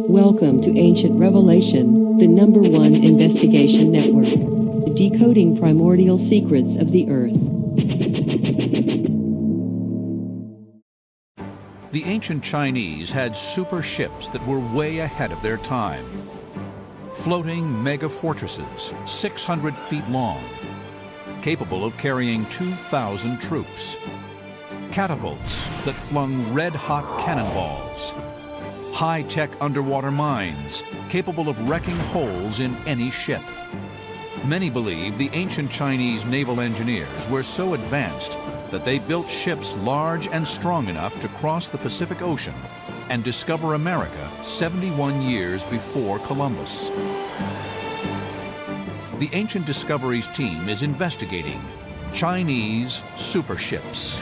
Welcome to Ancient Revelation, the #1 investigation network, decoding primordial secrets of the Earth. The ancient Chinese had super ships that were way ahead of their time. Floating mega fortresses, 600 feet long, capable of carrying 2,000 troops. Catapults that flung red-hot cannonballs. High-tech underwater mines, capable of wrecking holes in any ship. Many believe the ancient Chinese naval engineers were so advanced that they built ships large and strong enough to cross the Pacific Ocean and discover America 71 years before Columbus. The Ancient Discoveries team is investigating Chinese super ships.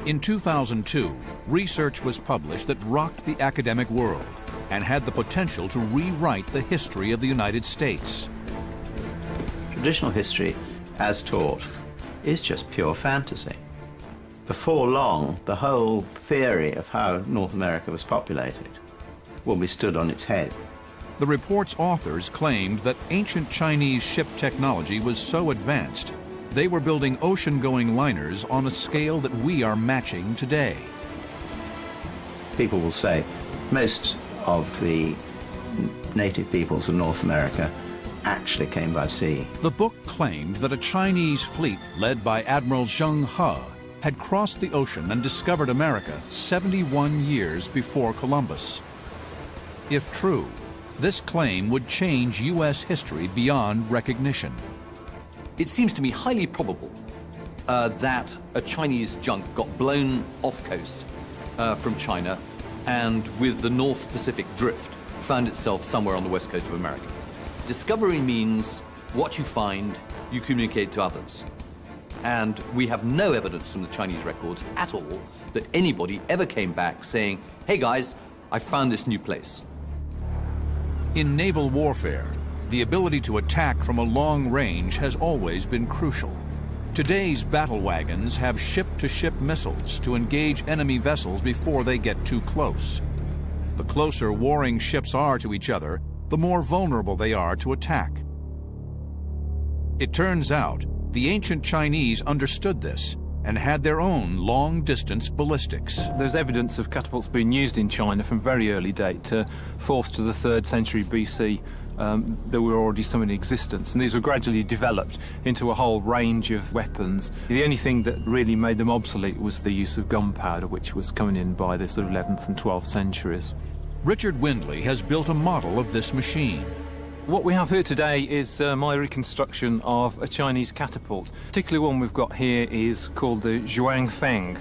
In 2002, research was published that rocked the academic world and had the potential to rewrite the history of the United States. Traditional history, as taught, is just pure fantasy. Before long, the whole theory of how North America was populated will be stood on its head. The report's authors claimed that ancient Chinese ship technology was so advanced they were building ocean-going liners on a scale that we are matching today. People will say most of the native peoples of North America actually came by sea. The book claimed that a Chinese fleet led by Admiral Zheng He had crossed the ocean and discovered America 71 years before Columbus. If true, this claim would change U.S. history beyond recognition. It seems to me highly probable that a Chinese junk got blown off coast from China and with the North Pacific drift found itself somewhere on the west coast of America. Discovery means what you find, you communicate to others. And we have no evidence from the Chinese records at all that anybody ever came back saying, hey guys, I found this new place. In naval warfare, the ability to attack from a long range has always been crucial. Today's battle wagons have ship-to-ship missiles to engage enemy vessels before they get too close. The closer warring ships are to each other, the more vulnerable they are to attack. It turns out the ancient Chinese understood this and had their own long-distance ballistics. There's evidence of catapults being used in China from very early date, 4th to the 3rd century BC. There were already some in existence, and these were gradually developed into a whole range of weapons. The only thing that really made them obsolete was the use of gunpowder, which was coming in by the sort of 11th and 12th centuries. Richard Windley has built a model of this machine. What we have here today is my reconstruction of a Chinese catapult. The particular one we've got here is called the Zhuangfeng,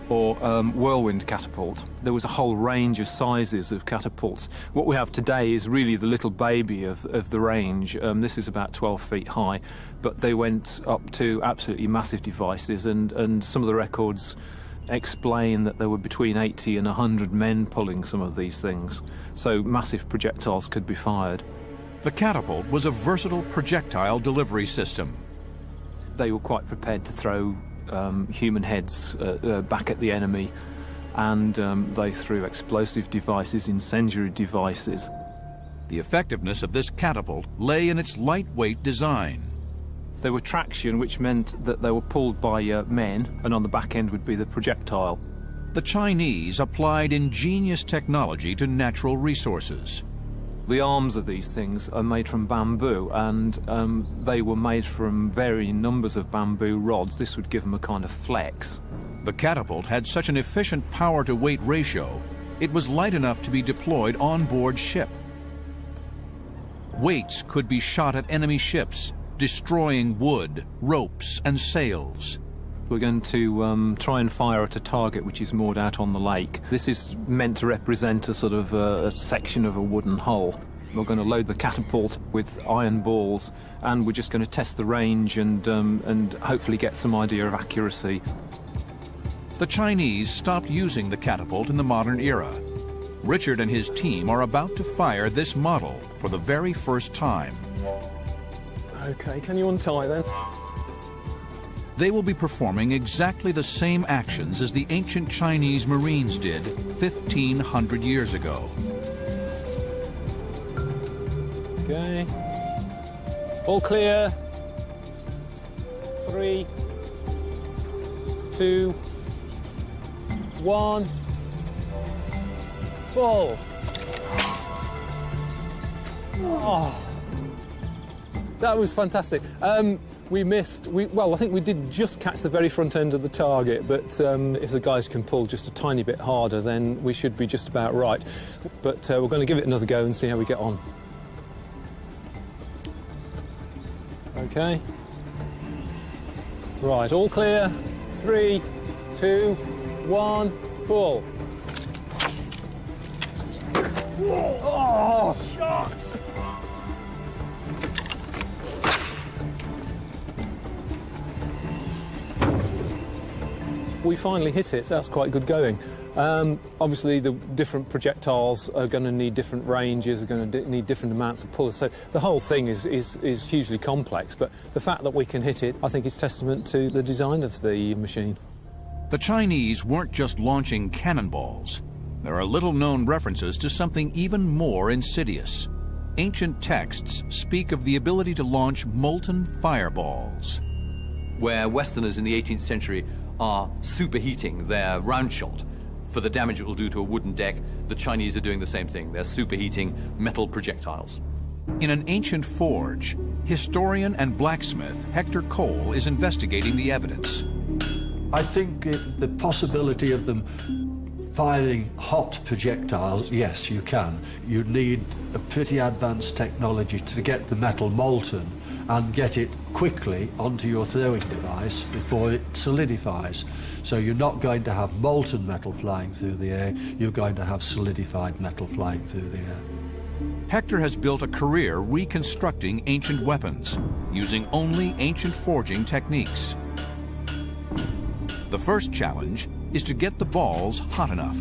or whirlwind catapult. There was a whole range of sizes of catapults. What we have today is really the little baby of the range. This is about 12 feet high, but they went up to absolutely massive devices, and some of the records explain that there were between 80 and 100 men pulling some of these things. So massive projectiles could be fired. The catapult was a versatile projectile delivery system. They were quite prepared to throw human heads back at the enemy, and they threw explosive devices, incendiary devices. The effectiveness of this catapult lay in its lightweight design. There were traction, which meant that they were pulled by men, and on the back end would be the projectile. The Chinese applied ingenious technology to natural resources. The arms of these things are made from bamboo, and they were made from varying numbers of bamboo rods. This would give them a kind of flex. The catapult had such an efficient power-to-weight ratio, it was light enough to be deployed on board ship. Weights could be shot at enemy ships, destroying wood, ropes, and sails. We're going to try and fire at a target which is moored out on the lake. This is meant to represent a sort of a section of a wooden hull. We're going to load the catapult with iron balls, and we're just going to test the range and hopefully get some idea of accuracy. The Chinese stopped using the catapult in the modern era. Richard and his team are about to fire this model for the very first time. Okay, can you untie then? They will be performing exactly the same actions as the ancient Chinese Marines did 1,500 years ago. Okay. All clear. 3, 2, 1. Ball. Oh, that was fantastic. We missed. Well, I think we did just catch the very front end of the target, but if the guys can pull just a tiny bit harder, then we should be just about right. But we're going to give it another go and see how we get on. Okay. Right, all clear. 3, 2, 1, pull. Oh, shots! We finally hit it, so that's quite good going. Obviously, the different projectiles are going to need different ranges, are going to need different amounts of pullers, so the whole thing is hugely complex, but the fact that we can hit it, I think, is testament to the design of the machine. The Chinese weren't just launching cannonballs. There are little-known references to something even more insidious. Ancient texts speak of the ability to launch molten fireballs. Where Westerners in the 18th century are superheating their round shot for the damage it will do to a wooden deck, the Chinese are doing the same thing. They're superheating metal projectiles. In an ancient forge, historian and blacksmith Hector Cole is investigating the evidence. I think the possibility of them firing hot projectiles, yes, you can. You need a pretty advanced technology to get the metal molten and get it quickly onto your throwing device before it solidifies. So you're not going to have molten metal flying through the air, you're going to have solidified metal flying through the air. Hector has built a career reconstructing ancient weapons, using only ancient forging techniques. The first challenge is to get the balls hot enough.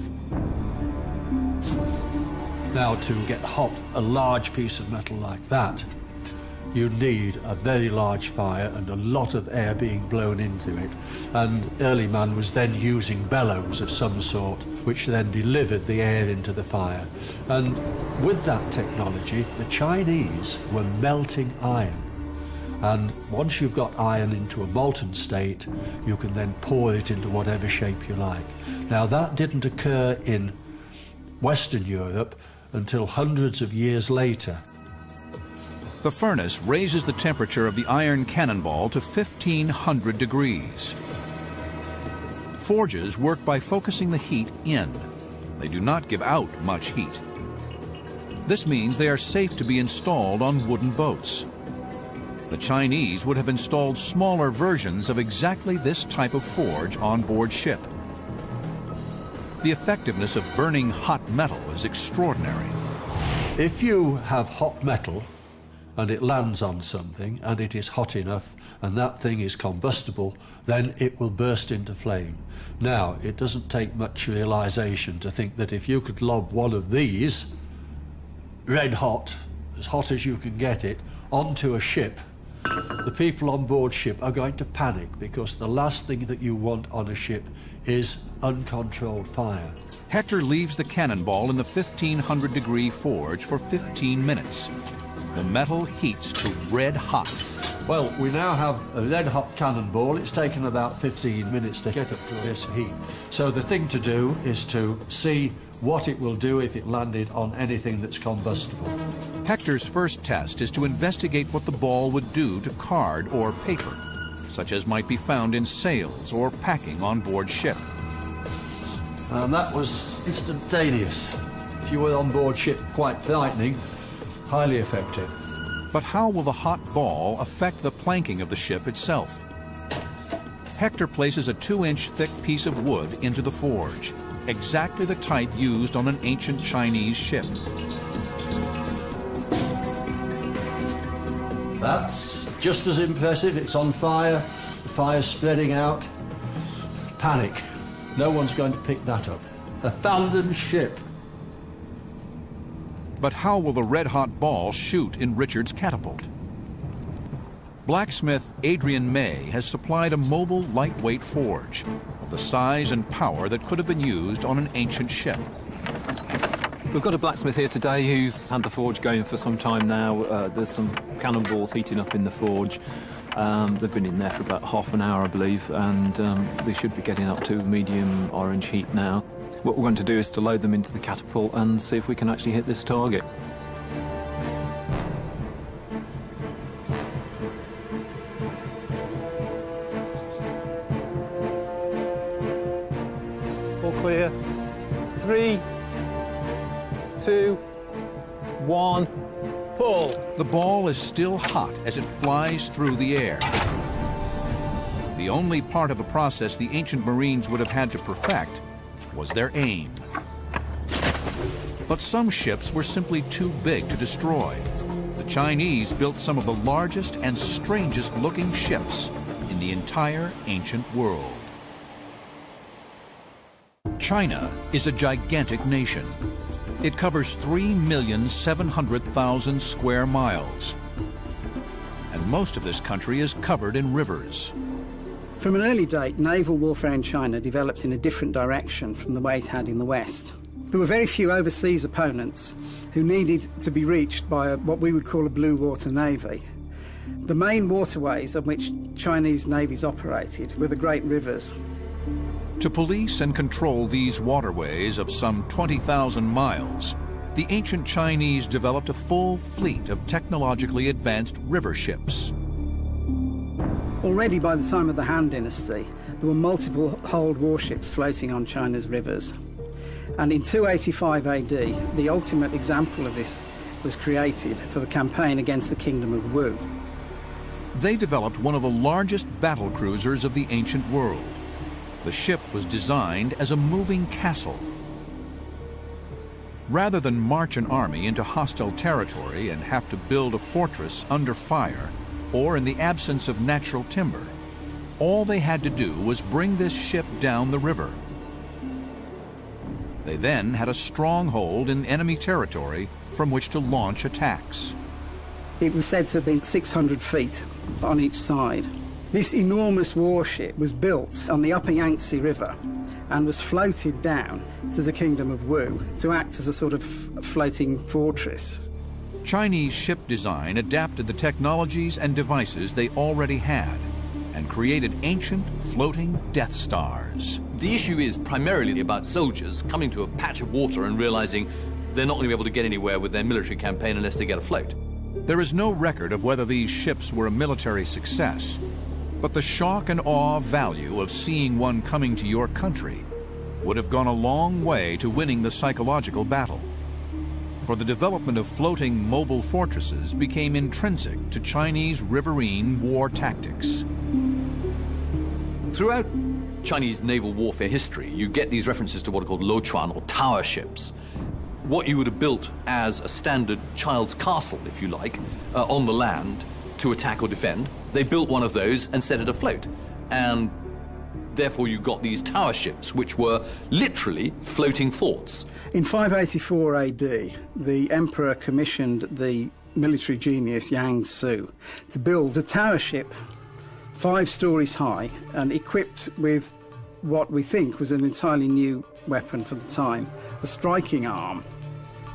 Now, to get hot a large piece of metal like that, you need a very large fire and a lot of air being blown into it. And early man was then using bellows of some sort, which then delivered the air into the fire. And with that technology, the Chinese were melting iron. And once you've got iron into a molten state, you can then pour it into whatever shape you like. Now, that didn't occur in Western Europe until hundreds of years later. The furnace raises the temperature of the iron cannonball to 1,500 degrees. Forges work by focusing the heat in. They do not give out much heat. This means they are safe to be installed on wooden boats. The Chinese would have installed smaller versions of exactly this type of forge on board ship. The effectiveness of burning hot metal is extraordinary. If you have hot metal and it lands on something and it is hot enough and that thing is combustible, then it will burst into flame. Now, it doesn't take much realization to think that if you could lob one of these, red hot, as hot as you can get it, onto a ship, the people on board ship are going to panic, because the last thing that you want on a ship is uncontrolled fire. Hector leaves the cannonball in the 1,500 degree forge for 15 minutes. The metal heats to red hot. Well, we now have a red hot cannonball. It's taken about 15 minutes to get up to this heat. So the thing to do is to see what it will do if it landed on anything that's combustible. Hector's first test is to investigate what the ball would do to card or paper, such as might be found in sails or packing on board ship. And that was instantaneous. If you were on board ship, quite frightening, highly effective. But how will the hot ball affect the planking of the ship itself? Hector places a 2-inch thick piece of wood into the forge, exactly the type used on an ancient Chinese ship. That's just as impressive. It's on fire, the fire's spreading out. Panic. No one's going to pick that up. Abandoned ship. But how will the red-hot ball shoot in Richard's catapult? Blacksmith Adrian May has supplied a mobile, lightweight forge of the size and power that could have been used on an ancient ship. We've got a blacksmith here today who's had the forge going for some time now. There's some cannonballs heating up in the forge. They've been in there for about half an hour, I believe, and they should be getting up to medium orange heat now. What we're going to do is to load them into the catapult and see if we can actually hit this target. All clear. 3, 2, 1, pull. The ball is still hot as it flies through the air. The only part of the process the ancient Marines would have had to perfect was their aim. But some ships were simply too big to destroy. The Chinese built some of the largest and strangest looking ships in the entire ancient world. China is a gigantic nation. It covers 3,700,000 square miles. And most of this country is covered in rivers. From an early date, naval warfare in China developed in a different direction from the way it had in the West. There were very few overseas opponents who needed to be reached by what we would call a blue water navy. The main waterways on which Chinese navies operated were the great rivers. To police and control these waterways of some 20,000 miles, the ancient Chinese developed a full fleet of technologically advanced river ships. Already by the time of the Han Dynasty, there were multiple hulled warships floating on China's rivers. And in 285 AD, the ultimate example of this was created for the campaign against the Kingdom of Wu. They developed one of the largest battle cruisers of the ancient world. The ship was designed as a moving castle. Rather than march an army into hostile territory and have to build a fortress under fire, or in the absence of natural timber, all they had to do was bring this ship down the river. They then had a stronghold in enemy territory from which to launch attacks. It was said to have been 600 feet on each side. This enormous warship was built on the upper Yangtze River and was floated down to the Kingdom of Wu to act as a sort of floating fortress. Chinese ship design adapted the technologies and devices they already had and created ancient floating Death Stars. The issue is primarily about soldiers coming to a patch of water and realizing they're not going to be able to get anywhere with their military campaign unless they get afloat. There is no record of whether these ships were a military success, but the shock and awe value of seeing one coming to your country would have gone a long way to winning the psychological battle. For the development of floating mobile fortresses became intrinsic to Chinese riverine war tactics. Throughout Chinese naval warfare history, you get these references to what are called luochuan, or tower ships. What you would have built as a standard child's castle, if you like, on the land to attack or defend. They built one of those and set it afloat. And therefore you got these tower ships, which were literally floating forts. In 584 AD, the emperor commissioned the military genius Yang Su to build a tower ship 5 stories high and equipped with what we think was an entirely new weapon for the time, a striking arm.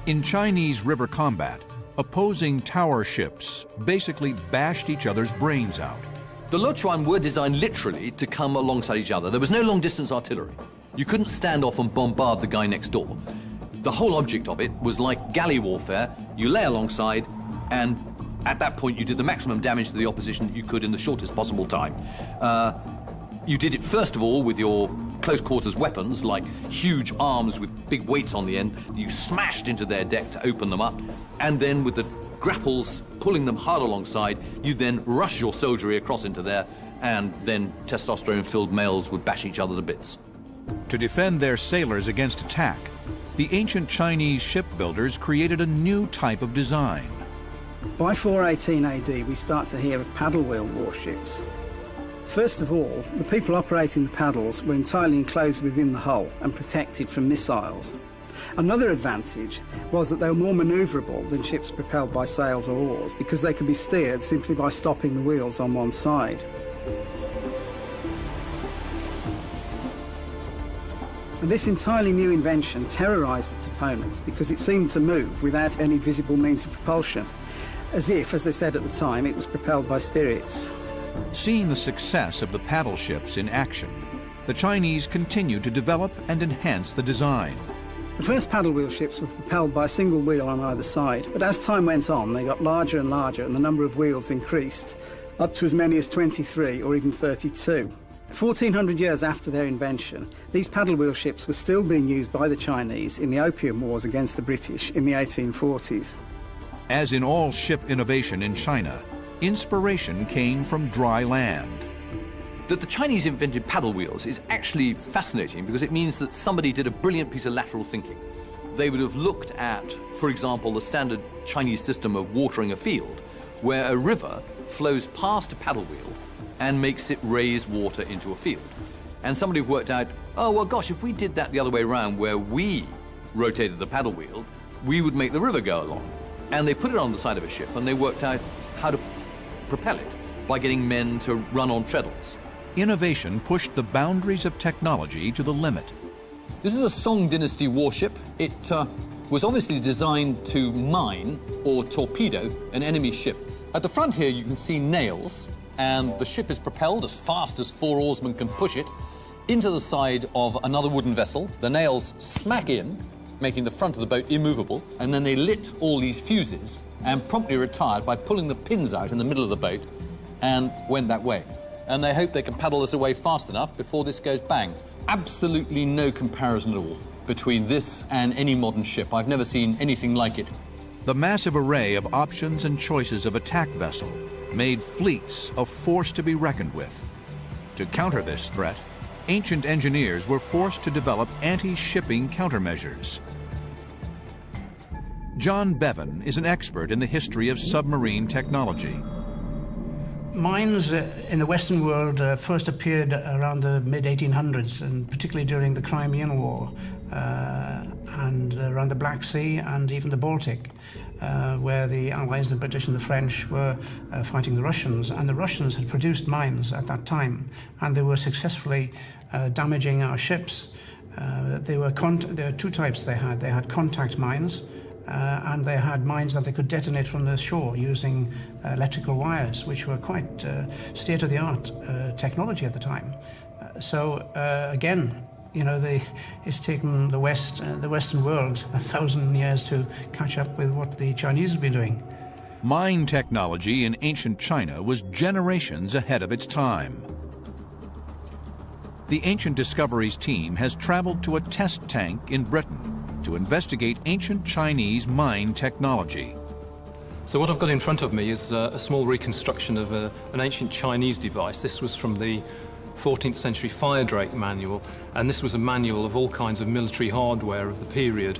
In Chinese river combat, opposing tower ships basically bashed each other's brains out. The luochuan were designed literally to come alongside each other. There was no long-distance artillery. You couldn't stand off and bombard the guy next door. The whole object of it was like galley warfare. You lay alongside, and at that point you did the maximum damage to the opposition that you could in the shortest possible time. You did it first of all with your close quarters weapons, like huge arms with big weights on the end. You smashed into their deck to open them up, and then with the grapples pulling them hard alongside, you then rush your soldiery across into there, and then testosterone-filled males would bash each other to bits. To defend their sailors against attack, the ancient Chinese shipbuilders created a new type of design. By 418 AD, we start to hear of paddle wheel warships. First of all, the people operating the paddles were entirely enclosed within the hull and protected from missiles. Another advantage was that they were more manoeuvrable than ships propelled by sails or oars, because they could be steered simply by stopping the wheels on one side. And this entirely new invention terrorised its opponents because it seemed to move without any visible means of propulsion, as if, as they said at the time, it was propelled by spirits. Seeing the success of the paddle ships in action, the Chinese continued to develop and enhance the design. The first paddle wheel ships were propelled by a single wheel on either side, but as time went on, they got larger and larger and the number of wheels increased, up to as many as 23 or even 32. 1400 years after their invention, these paddle wheel ships were still being used by the Chinese in the Opium Wars against the British in the 1840s. As in all ship innovation in China, inspiration came from dry land. That the Chinese invented paddle wheels is actually fascinating because it means that somebody did a brilliant piece of lateral thinking. They would have looked at, for example, the standard Chinese system of watering a field, where a river flows past a paddle wheel and makes it raise water into a field. And somebody worked out, oh, well, gosh, if we did that the other way around, where we rotated the paddle wheel, we would make the river go along. And they put it on the side of a ship, and they worked out how to propel it by getting men to run on treadles. Innovation pushed the boundaries of technology to the limit. This is a Song Dynasty warship. It was obviously designed to mine or torpedo an enemy ship. At the front here, you can see nails, and the ship is propelled as fast as 4 oarsmen can push it into the side of another wooden vessel. The nails smack in, making the front of the boat immovable, and then they lit all these fuses and promptly retired by pulling the pins out in the middle of the boat and went that way. And they hope they can paddle us away fast enough before this goes bang. Absolutely no comparison at all between this and any modern ship. I've never seen anything like it. The massive array of options and choices of attack vessel made fleets a force to be reckoned with. To counter this threat, ancient engineers were forced to develop anti-shipping countermeasures. John Bevan is an expert in the history of submarine technology. Mines in the Western world first appeared around the mid-1800s, and particularly during the Crimean War, and around the Black Sea and even the Baltic, where the Allies, the British and the French, were fighting the Russians. And the Russians had produced mines at that time, and they were successfully damaging our ships. There were 2 types they had. They had contact mines, and they had mines that they could detonate from the shore using electrical wires, which were quite state-of-the-art technology at the time. So again, you know, it's taken the Western world 1,000 years to catch up with what the Chinese have been doing. Mine technology in ancient China was generations ahead of its time. The Ancient Discoveries team has traveled to a test tank in Britain to investigate ancient Chinese mine technology. So what I've got in front of me is a small reconstruction of an ancient Chinese device. This was from the 14th century fire drake manual, and this was a manual of all kinds of military hardware of the period.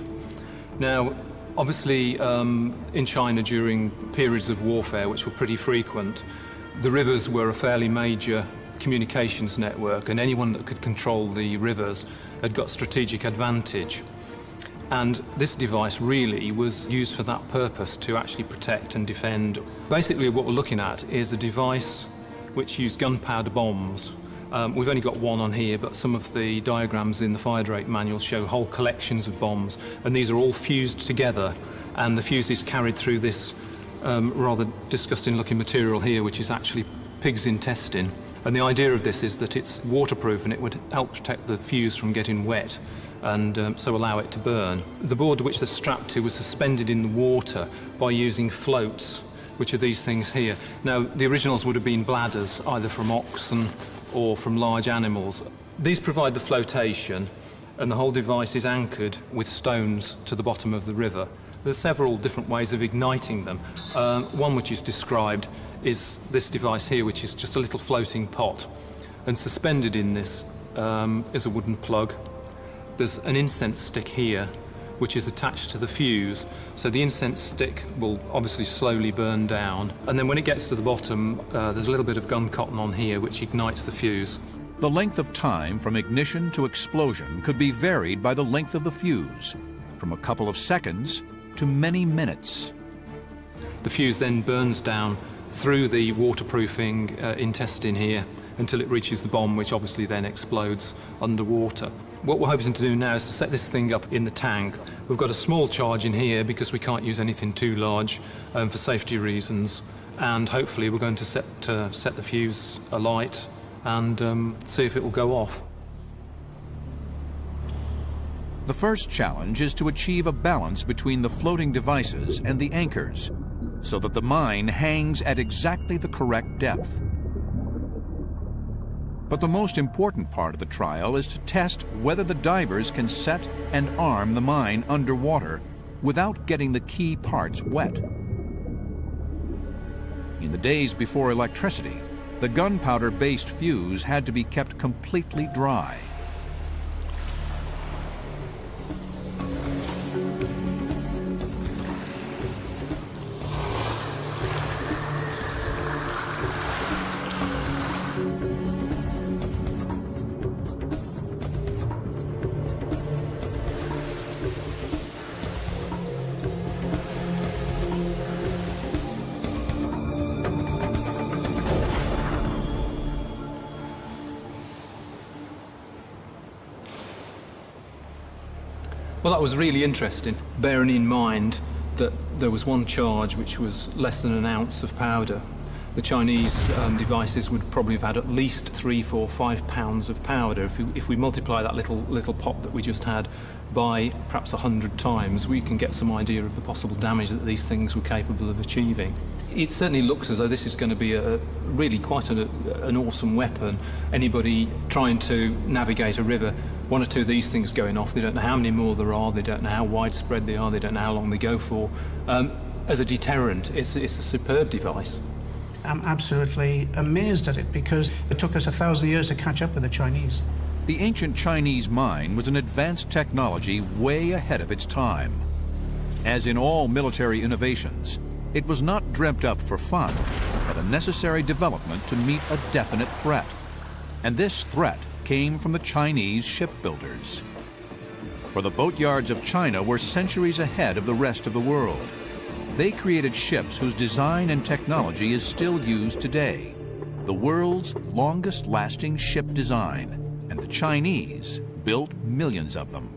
Now, obviously, in China during periods of warfare, which were pretty frequent, the rivers were a fairly major communications network, and anyone that could control the rivers had got strategic advantage. And this device really was used for that purpose, to actually protect and defend. Basically, what we're looking at is a device which used gunpowder bombs. We've only got one on here, but some of the diagrams in the fire drake manual show whole collections of bombs, and these are all fused together, and the fuse is carried through this rather disgusting-looking material here, which is actually pig's intestine. And the idea of this is that it's waterproof, and it would help protect the fuse from getting wet, and so allow it to burn. The board which they're strapped to was suspended in the water by using floats, which are these things here. Now, the originals would have been bladders, either from oxen or from large animals. These provide the flotation, and the whole device is anchored with stones to the bottom of the river. There's several different ways of igniting them. One which is described is this device here, which is just a little floating pot, and suspended in this is a wooden plug. There's an incense stick here, which is attached to the fuse, so the incense stick will obviously slowly burn down, and then when it gets to the bottom, there's a little bit of gun cotton on here which ignites the fuse. The length of time from ignition to explosion could be varied by the length of the fuse. from a couple of seconds to many minutes. The fuse then burns down through the waterproofing intestine here until it reaches the bomb, which obviously then explodes underwater. What we're hoping to do now is to set this thing up in the tank. We've got a small charge in here because we can't use anything too large for safety reasons, and hopefully we're going to set the fuse alight and see if it will go off. The first challenge is to achieve a balance between the floating devices and the anchors, so that the mine hangs at exactly the correct depth. But the most important part of the trial is to test whether the divers can set and arm the mine underwater without getting the key parts wet. In the days before electricity, the gunpowder-based fuse had to be kept completely dry. Well, that was really interesting, bearing in mind that there was one charge which was less than an ounce of powder. The Chinese devices would probably have had at least 3, 4, 5 pounds of powder. If we multiply that little pop that we just had by perhaps 100 times, we can get some idea of the possible damage that these things were capable of achieving. It certainly looks as though this is going to be really quite an awesome weapon. Anybody trying to navigate a river, one or two of these things going off, they don't know how many more there are, they don't know how widespread they are, they don't know how long they go for. As a deterrent, it's a superb device. I'm absolutely amazed at it because it took us 1,000 years to catch up with the Chinese. The ancient Chinese mine was an advanced technology way ahead of its time. As in all military innovations, it was not dreamt up for fun, but a necessary development to meet a definite threat. And this threat came from the Chinese shipbuilders. For the boatyards of China were centuries ahead of the rest of the world. They created ships whose design and technology is still used today, the world's longest-lasting ship design, and the Chinese built millions of them.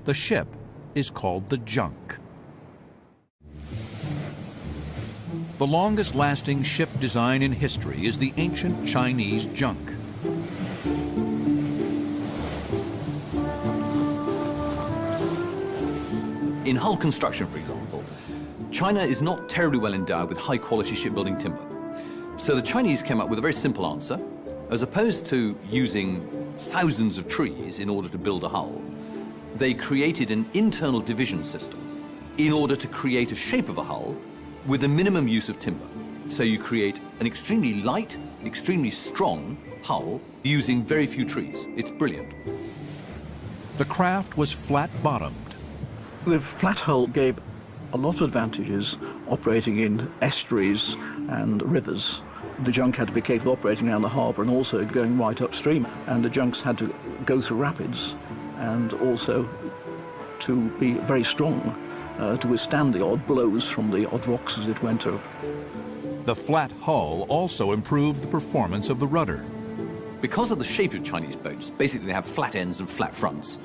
The ship is called the junk. The longest-lasting ship design in history is the ancient Chinese junk. In hull construction, for example, China is not terribly well endowed with high-quality shipbuilding timber. So the Chinese came up with a very simple answer. As opposed to using thousands of trees in order to build a hull, they created an internal division system in order to create a shape of a hull with a minimum use of timber. So you create an extremely light, extremely strong hull using very few trees. It's brilliant. The craft was flat-bottomed. The flat hull gave a lot of advantages operating in estuaries and rivers. The junk had to be capable of operating around the harbour and also going right upstream, and the junks had to go through rapids and also to be very strong to withstand the odd blows from the odd rocks as it went through. The flat hull also improved the performance of the rudder. Because of the shape of Chinese boats, basically they have flat ends and flat fronts,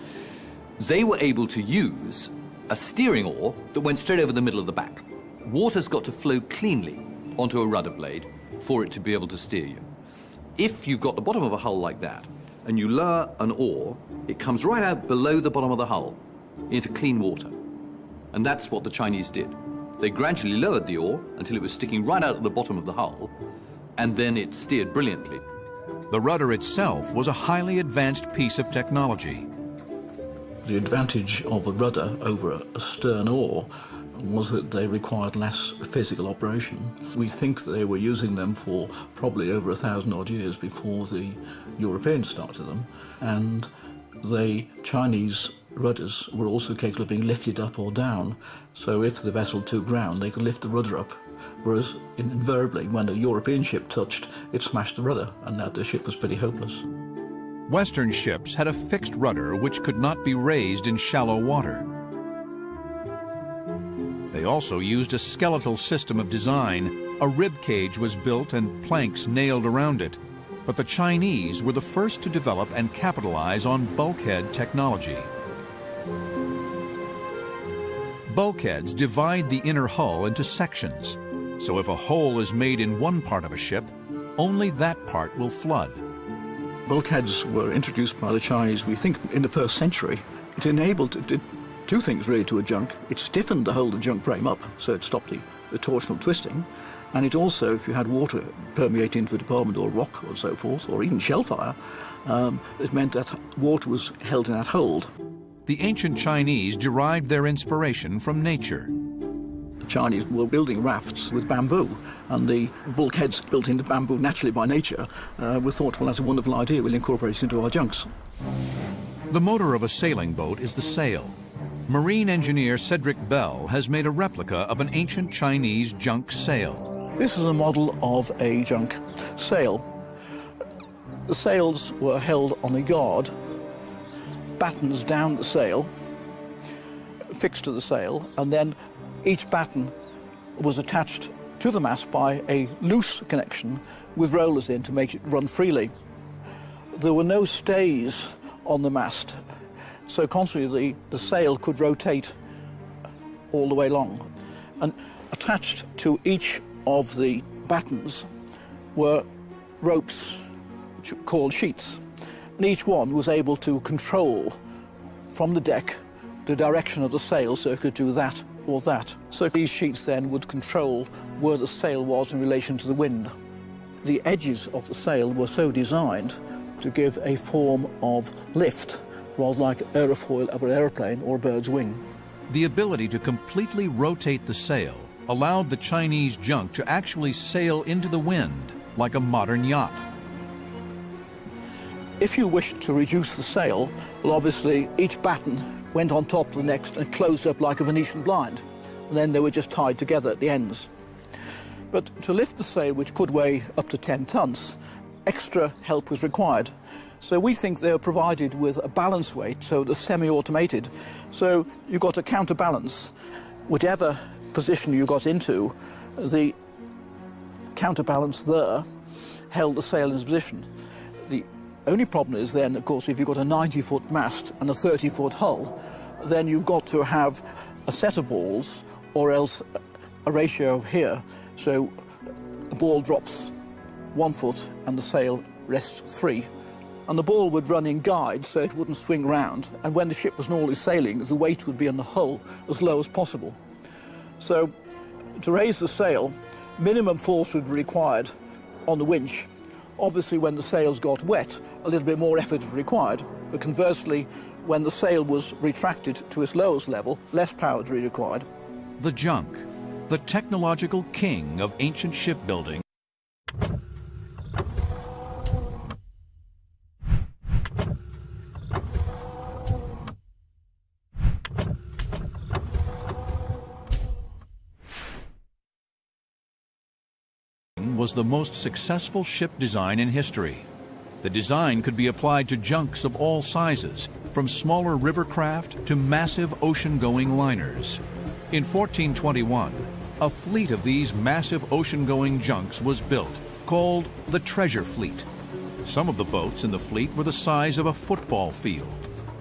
they were able to use a steering oar that went straight over the middle of the back. Water's got to flow cleanly onto a rudder blade for it to be able to steer you. If you've got the bottom of a hull like that, and you lower an oar, it comes right out below the bottom of the hull into clean water. And that's what the Chinese did. They gradually lowered the oar until it was sticking right out at the bottom of the hull, and then it steered brilliantly. The rudder itself was a highly advanced piece of technology. The advantage of a rudder over a stern oar was that they required less physical operation. We think they were using them for probably over 1,000 odd years before the Europeans started them, and the Chinese rudders were also capable of being lifted up or down, so if the vessel took ground they could lift the rudder up, whereas invariably when a European ship touched it smashed the rudder, and that the ship was pretty hopeless. Western ships had a fixed rudder which could not be raised in shallow water. also used a skeletal system of design. A rib cage was built and planks nailed around it. But the Chinese were the first to develop and capitalize on bulkhead technology. Bulkheads divide the inner hull into sections, so if a hole is made in one part of a ship, only that part will flood. Bulkheads were introduced by the Chinese, we think, in the 1st century. It did two things really to a junk. It stiffened the whole of the junk frame up, so it stopped the torsional twisting. And it also, if you had water permeate into a department or rock or so forth, or even shellfire, it meant that water was held in that hold. The ancient Chinese derived their inspiration from nature. The Chinese were building rafts with bamboo, and the bulkheads built into bamboo naturally by nature were thought, well, that's a wonderful idea, we'll incorporate it into our junks. The motor of a sailing boat is the sail. Marine engineer Cedric Bell has made a replica of an ancient Chinese junk sail. This is a model of a junk sail. The sails were held on a yard, battens down the sail, fixed to the sail, and then each batten was attached to the mast by a loose connection with rollers in to make it run freely. There were no stays on the mast, so consequently the sail could rotate all the way long. And attached to each of the battens were ropes, which were called sheets, and each one was able to control from the deck the direction of the sail, so it could do that or that. So these sheets then would control where the sail was in relation to the wind. The edges of the sail were so designed to give a form of lift, rather like aerofoil of an aeroplane or a bird's wing. The ability to completely rotate the sail allowed the Chinese junk to actually sail into the wind like a modern yacht. If you wished to reduce the sail, well, obviously each batten went on top of the next and closed up like a Venetian blind. And then they were just tied together at the ends. But to lift the sail, which could weigh up to 10 tons, extra help was required. So we think they were provided with a balance weight, so the semi-automated. So you got a counterbalance. Whatever position you got into, the counterbalance there held the sail in its position. The only problem is then, of course, if you've got a 90-foot mast and a 30-foot hull, then you've got to have a set of balls or else a ratio here. So the ball drops 1 foot and the sail rests 3. And the ball would run in guide so it wouldn't swing round. And when the ship was normally sailing, the weight would be on the hull as low as possible. So to raise the sail, minimum force would be required on the winch. Obviously, when the sails got wet, a little bit more effort was required. But conversely, when the sail was retracted to its lowest level, less power was required. The junk, the technological king of ancient shipbuilding, was the most successful ship design in history. The design could be applied to junks of all sizes, from smaller river craft to massive ocean-going liners. In 1421, a fleet of these massive ocean-going junks was built, called the Treasure Fleet. Some of the boats in the fleet were the size of a football field.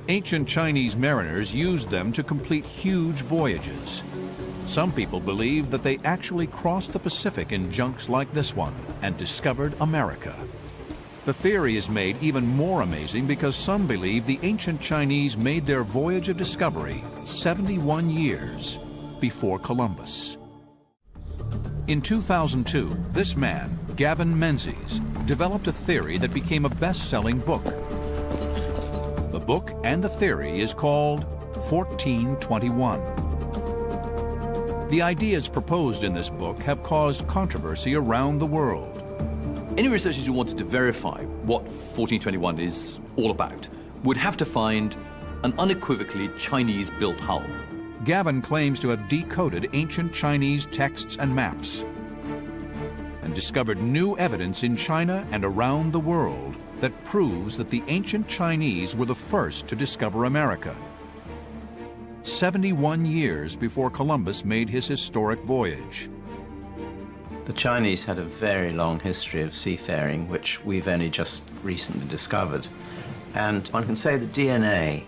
Ancient Chinese mariners used them to complete huge voyages. Some people believe that they actually crossed the Pacific in junks like this one and discovered America. The theory is made even more amazing because some believe the ancient Chinese made their voyage of discovery 71 years before Columbus. In 2002, this man, Gavin Menzies, developed a theory that became a best-selling book. The book and the theory is called 1421. The ideas proposed in this book have caused controversy around the world. Any researchers who wanted to verify what 1421 is all about would have to find an unequivocally Chinese-built hull. Gavin claims to have decoded ancient Chinese texts and maps and discovered new evidence in China and around the world that proves that the ancient Chinese were the first to discover America. 71 years before Columbus made his historic voyage. The Chinese had a very long history of seafaring, which we've only just recently discovered. And one can say the DNA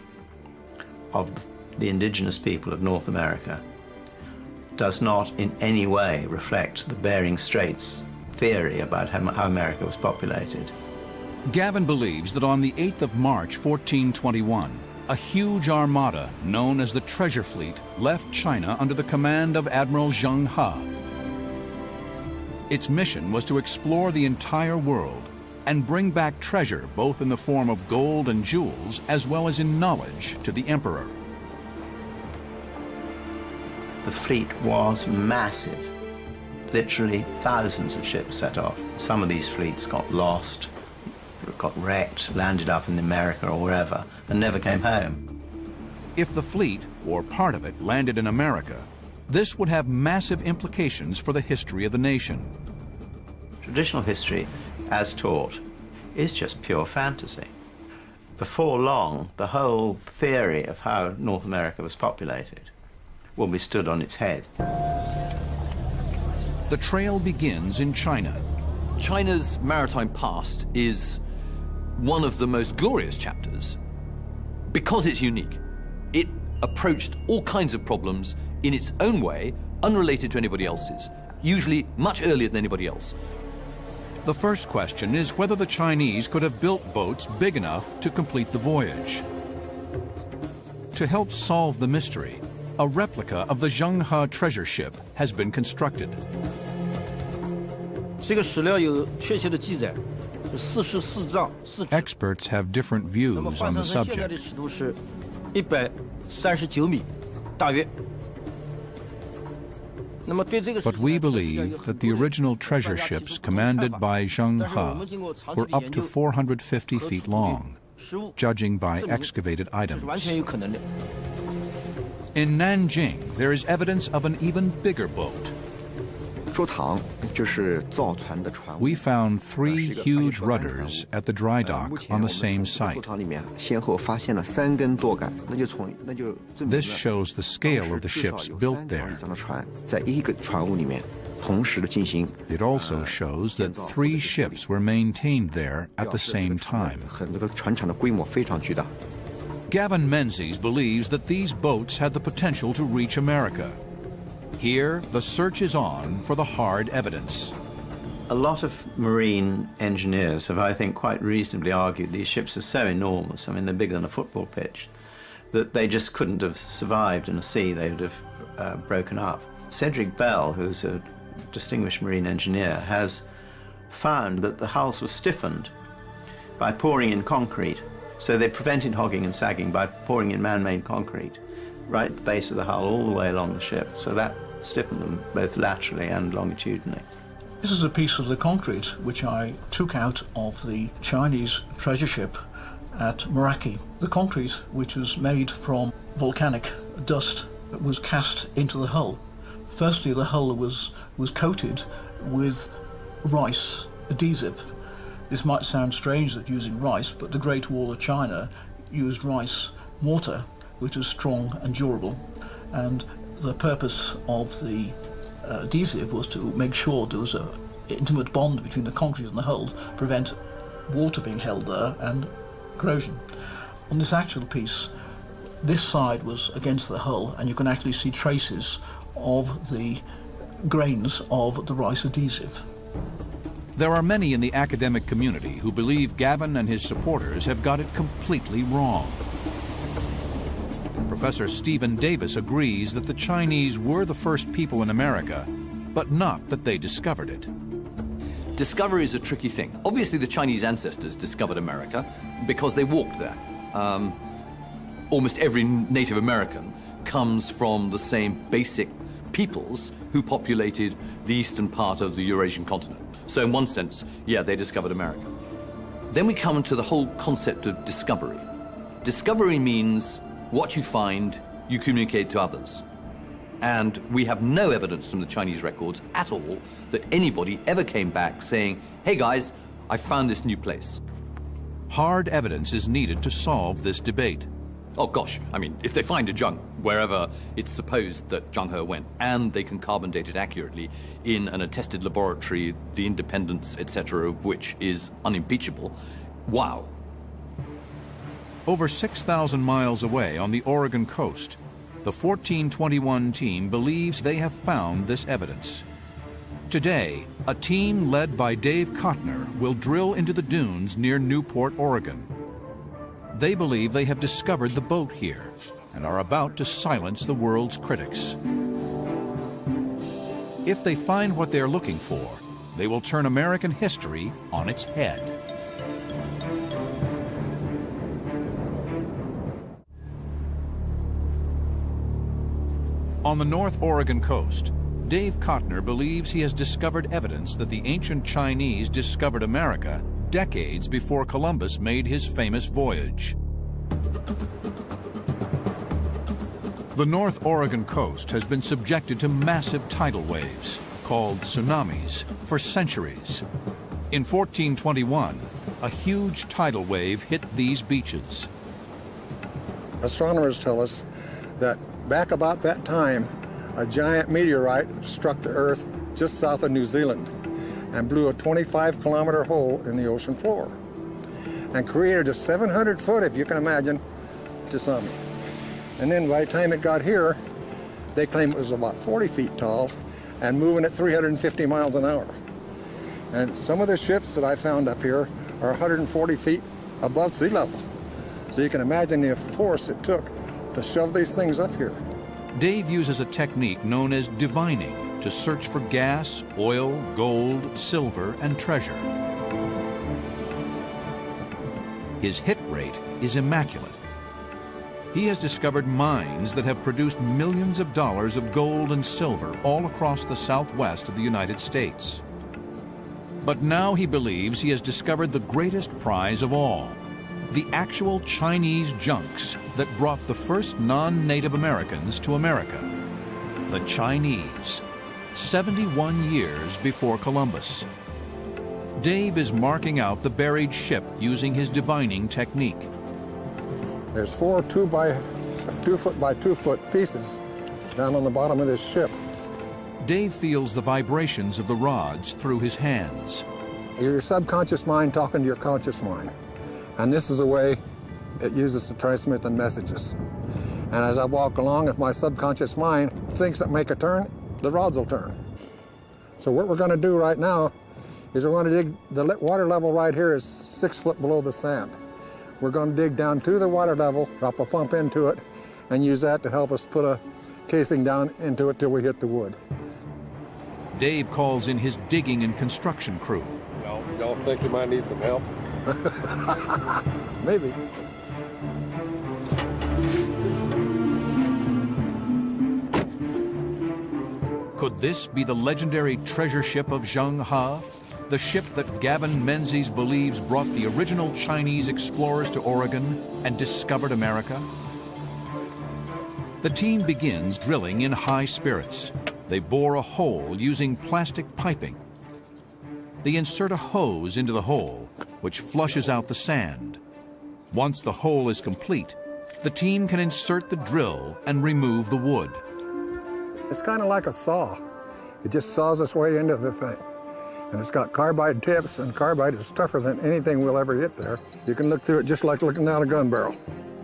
of the indigenous people of North America does not in any way reflect the Bering Straits theory about how America was populated. Gavin believes that on the 8th of March, 1421, a huge armada known as the Treasure Fleet left China under the command of Admiral Zheng He. Its mission was to explore the entire world and bring back treasure both in the form of gold and jewels as well as in knowledge to the emperor. The fleet was massive. Literally thousands of ships set off. Some of these fleets got lost, got wrecked, landed up in America or wherever, and never came home. If the fleet, or part of it, landed in America, this would have massive implications for the history of the nation. Traditional history, as taught, is just pure fantasy. Before long, the whole theory of how North America was populated will be stood on its head. The trail begins in China. China's maritime past is one of the most glorious chapters because it's unique. It approached all kinds of problems in its own way, unrelated to anybody else's, usually much earlier than anybody else. The first question is whether the Chinese could have built boats big enough to complete the voyage. To help solve the mystery, a replica of the Zheng He treasure ship has been constructed. Experts have different views on the subject. But we believe that the original treasure ships commanded by Zheng He were up to 450 feet long, judging by excavated items. In Nanjing, there is evidence of an even bigger boat. We found 3 huge rudders at the dry dock on the same site. This shows the scale of the ships built there. It also shows that 3 ships were maintained there at the same time. Gavin Menzies believes that these boats had the potential to reach America. Here, the search is on for the hard evidence. A lot of marine engineers have, I think, quite reasonably argued these ships are so enormous, I mean, they're bigger than a football pitch, that they just couldn't have survived in a sea. They would have broken up. Cedric Bell, who's a distinguished marine engineer, has found that the hulls were stiffened by pouring in concrete. So they prevented hogging and sagging by pouring in man-made concrete right at the base of the hull all the way along the ship. So that stiffened them both laterally and longitudinally. This is a piece of the concrete which I took out of the Chinese treasure ship at Meraki. The concrete, which was made from volcanic dust, was cast into the hull. Firstly, the hull was coated with rice adhesive. This might sound strange that using rice, but the Great Wall of China used rice mortar, which is strong and durable. And the purpose of the adhesive was to make sure there was an intimate bond between the concrete and the hull, prevent water being held there and corrosion. On this actual piece, this side was against the hull, and you can actually see traces of the grains of the rice adhesive. There are many in the academic community who believe Gavin and his supporters have got it completely wrong. Professor Stephen Davis agrees that the Chinese were the first people in America, but not that they discovered it. Discovery is a tricky thing. Obviously, the Chinese ancestors discovered America because they walked there. Almost every Native American comes from the same basic peoples who populated the eastern part of the Eurasian continent. So in one sense, yeah, they discovered America. Then we come to the whole concept of discovery. Discovery means what you find, you communicate to others. And we have no evidence from the Chinese records at all that anybody ever came back saying, hey guys, I found this new place. Hard evidence is needed to solve this debate. Oh gosh, I mean, if they find a junk, wherever it's supposed that Zheng He went, and they can carbon date it accurately in an attested laboratory, the independence, etc., of which is unimpeachable. Wow. Over 6,000 miles away on the Oregon coast, the 1421 team believes they have found this evidence. Today, a team led by Dave Kottner will drill into the dunes near Newport, Oregon. They believe they have discovered the boat here and are about to silence the world's critics. If they find what they're looking for, they will turn American history on its head. On the North Oregon coast, Dave Kottner believes he has discovered evidence that the ancient Chinese discovered America decades before Columbus made his famous voyage. The North Oregon coast has been subjected to massive tidal waves, called tsunamis, for centuries. In 1421, a huge tidal wave hit these beaches. Astronomers tell us that back about that time, a giant meteorite struck the Earth just south of New Zealand and blew a 25-kilometer hole in the ocean floor and created a 700-foot, if you can imagine, tsunami. And then by the time it got here, they claim it was about 40 feet tall and moving at 350 miles an hour. And some of the ships that I found up here are 140 feet above sea level. So you can imagine the force it took to shove these things up here. Dave uses a technique known as divining to search for gas, oil, gold, silver, and treasure. His hit rate is immaculate. He has discovered mines that have produced millions of dollars of gold and silver all across the southwest of the United States. But now he believes he has discovered the greatest prize of all, the actual Chinese junks that brought the first non-Native Americans to America. The Chinese, 71 years before Columbus. Dave is marking out the buried ship using his divining technique. There's 4 2 foot by 2 foot pieces down on the bottom of this ship. Dave feels the vibrations of the rods through his hands. Your subconscious mind talking to your conscious mind. And this is a way it uses to transmit the messages. And as I walk along, if my subconscious mind thinks that make a turn, the rods will turn. So what we're going to do right now is we're going to dig, the water level right here is 6 foot below the sand. We're going to dig down to the water level, drop a pump into it, and use that to help us put a casing down into it till we hit the wood. Dave calls in his digging and construction crew. Y'all think you might need some help? Maybe. Could this be the legendary treasure ship of Zheng He? The ship that Gavin Menzies believes brought the original Chinese explorers to Oregon and discovered America? The team begins drilling in high spirits. They bore a hole using plastic piping. They insert a hose into the hole, which flushes out the sand. Once the hole is complete, the team can insert the drill and remove the wood. It's kind of like a saw. It just saws its way into the thing. And it's got carbide tips, and carbide is tougher than anything we'll ever hit there. You can look through it just like looking down a gun barrel.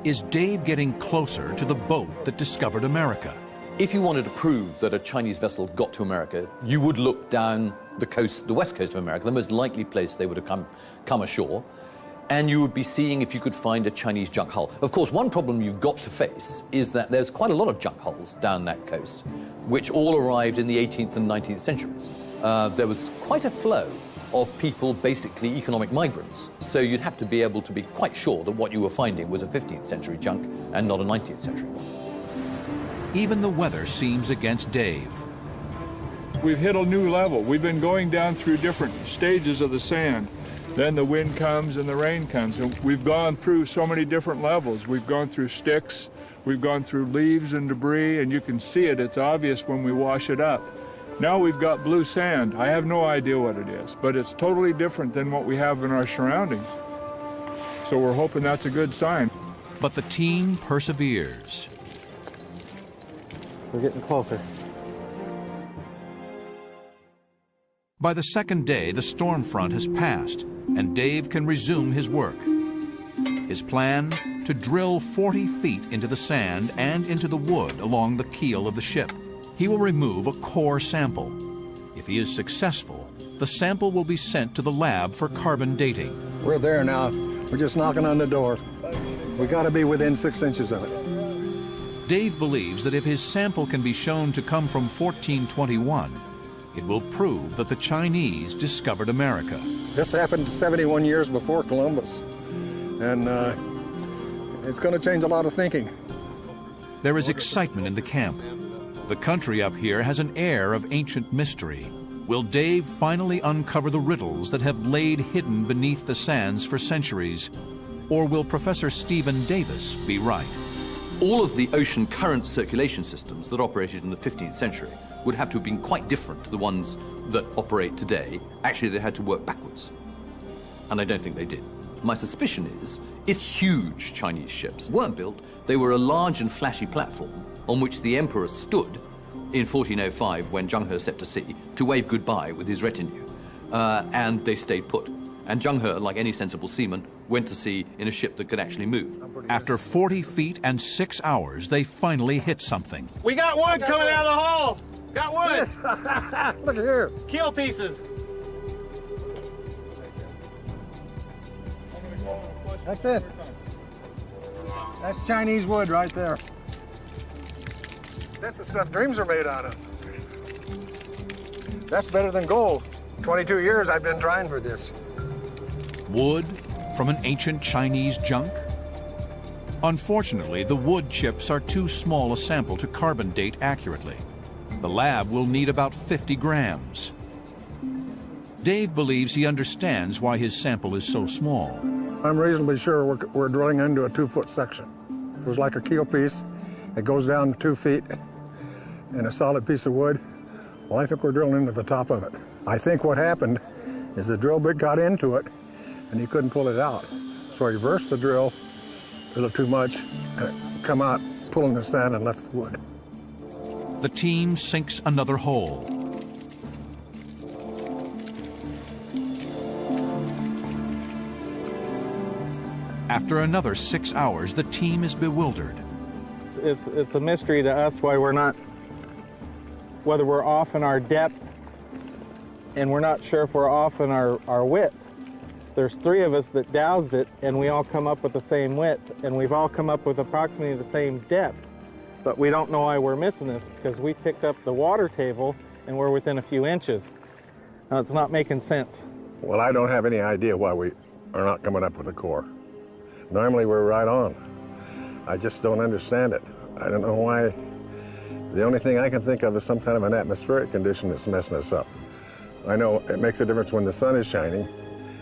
Is Dave getting closer to the boat that discovered America? If you wanted to prove that a Chinese vessel got to America, you would look down the coast, the west coast of America, the most likely place they would have come ashore, and you would be seeing if you could find a Chinese junk hull. Of course, one problem you've got to face is that there's quite a lot of junk hulls down that coast, which all arrived in the 18th and 19th centuries. There was quite a flow of people, basically economic migrants. So you'd have to be able to be quite sure that what you were finding was a 15th century junk and not a 19th century one. Even the weather seems against Dave. We've hit a new level. We've been going down through different stages of the sand. Then the wind comes and the rain comes. And we've gone through so many different levels. We've gone through sticks, we've gone through leaves and debris, and you can see it. It's obvious when we wash it up. Now we've got blue sand. I have no idea what it is, but it's totally different than what we have in our surroundings. So we're hoping that's a good sign. But the team perseveres. We're getting closer. By the second day, the storm front has passed, and Dave can resume his work. His plan? To drill 40 feet into the sand and into the wood along the keel of the ship. He will remove a core sample. If he is successful, the sample will be sent to the lab for carbon dating. We're there now. We're just knocking on the door. We got to be within 6 inches of it. Dave believes that if his sample can be shown to come from 1421, it will prove that the Chinese discovered America. This happened 71 years before Columbus, and it's going to change a lot of thinking. There is excitement in the camp. The country up here has an air of ancient mystery. Will Dave finally uncover the riddles that have laid hidden beneath the sands for centuries? Or will Professor Stephen Davis be right? All of the ocean current circulation systems that operated in the 15th century would have to have been quite different to the ones that operate today. Actually, they had to work backwards. And I don't think they did. My suspicion is, if huge Chinese ships weren't built, they were a large and flashy platform on which the emperor stood in 1405 when Zheng He set to sea to wave goodbye with his retinue. And they stayed put. And Zheng He, like any sensible seaman, went to sea in a ship that could actually move. After 40 feet and 6 hours, they finally hit something. We got wood coming out of the hull! Got wood! Look here. Keel pieces. That's it. That's Chinese wood right there. That's the stuff dreams are made out of. That's better than gold. 22 years I've been trying for this. Wood from an ancient Chinese junk? Unfortunately, the wood chips are too small a sample to carbon date accurately. The lab will need about 50 grams. Dave believes he understands why his sample is so small. I'm reasonably sure we're drilling into a 2-foot section. It was like a keel piece. It goes down 2 feet in a solid piece of wood. Well, I think we're drilling into the top of it. I think what happened is the drill bit got into it and he couldn't pull it out. So he reversed the drill a little too much and it come out pulling the sand and left the wood. The team sinks another hole. After another 6 hours, the team is bewildered. It's a mystery to us why we're not, whether we're off in our depth, and we're not sure if we're off in our width. There's 3 of us that dowsed it, and we all come up with the same width, and we've all come up with approximately the same depth. But we don't know why we're missing this, because we picked up the water table, and we're within a few inches. Now, it's not making sense. Well, I don't have any idea why we are not coming up with a core. Normally, we're right on. I just don't understand it. I don't know why. The only thing I can think of is some kind of an atmospheric condition that's messing us up. I know it makes a difference when the sun is shining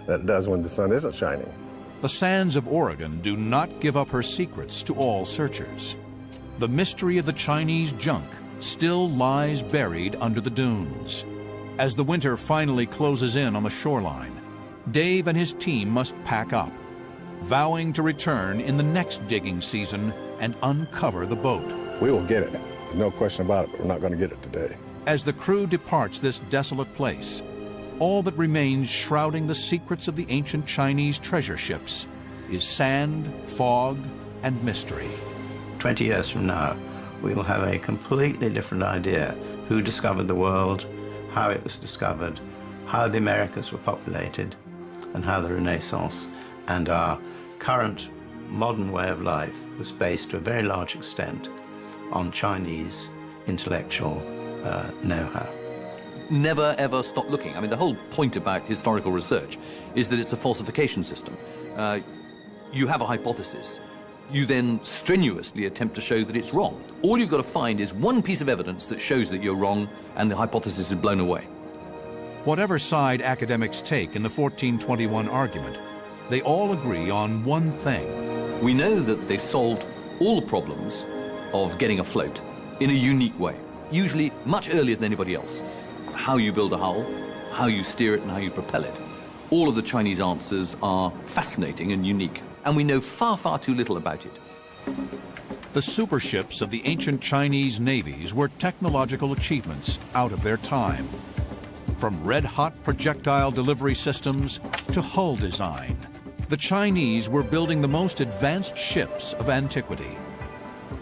than it does when the sun isn't shining. The sands of Oregon do not give up her secrets to all searchers. The mystery of the Chinese junk still lies buried under the dunes. As the winter finally closes in on the shoreline, Dave and his team must pack up, vowing to return in the next digging season and uncover the boat. We will get it. No question about it, but we're not going to get it today. As the crew departs this desolate place, all that remains shrouding the secrets of the ancient Chinese treasure ships is sand, fog, and mystery. 20 years from now, we will have a completely different idea who discovered the world, how it was discovered, how the Americas were populated, and how the Renaissance and our current modern way of life was based to a very large extent on Chinese intellectual know-how. Never ever stop looking. I mean, the whole point about historical research is that it's a falsification system. You have a hypothesis. You then strenuously attempt to show that it's wrong. All you've got to find is one piece of evidence that shows that you're wrong, and the hypothesis is blown away. Whatever side academics take in the 1421 argument, they all agree on one thing. We know that they solved all the problems of getting afloat in a unique way, usually much earlier than anybody else. How you build a hull, how you steer it, and how you propel it. All of the Chinese answers are fascinating and unique, and we know far, far too little about it. The superships of the ancient Chinese navies were technological achievements out of their time. From red-hot projectile delivery systems to hull design, the Chinese were building the most advanced ships of antiquity.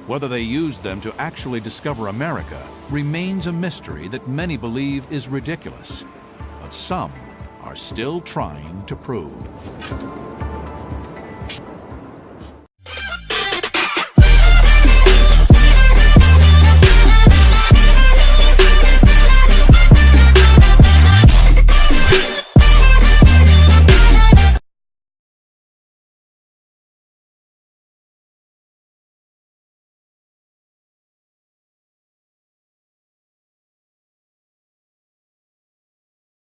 Whether they used them to actually discover America remains a mystery that many believe is ridiculous, but some are still trying to prove.